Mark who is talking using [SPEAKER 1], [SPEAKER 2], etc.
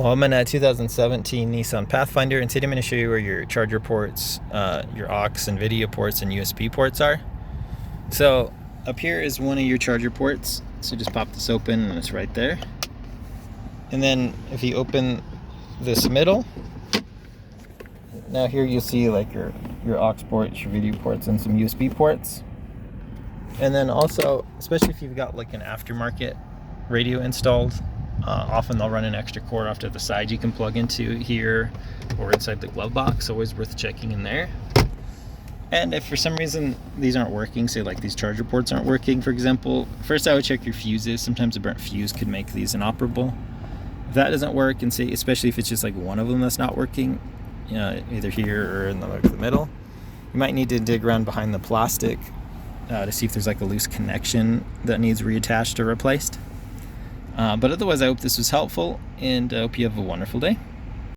[SPEAKER 1] Well, I'm in a 2017 Nissan Pathfinder, and today I'm going to show you where your charger ports, your AUX and video ports and USB ports are. So up here is one of your charger ports. So just pop this open and it's right there. And then if you open this middle, now here you'll see like your aux ports, your video ports, and some USB ports. And then also, especially if you've got like an aftermarket radio installed, often they'll run an extra cord off to the side you can plug into here or inside the glove box. Always worth checking in there. And if for some reason these aren't working, say like these charger ports aren't working, for example, first I would check your fuses. Sometimes a burnt fuse could make these inoperable. If that doesn't work, and say especially if it's just like one of them that's not working, either here or in the middle, you might need to dig around behind the plastic to see if there's like a loose connection that needs reattached or replaced. But otherwise, I hope this was helpful, and I hope you have a wonderful day.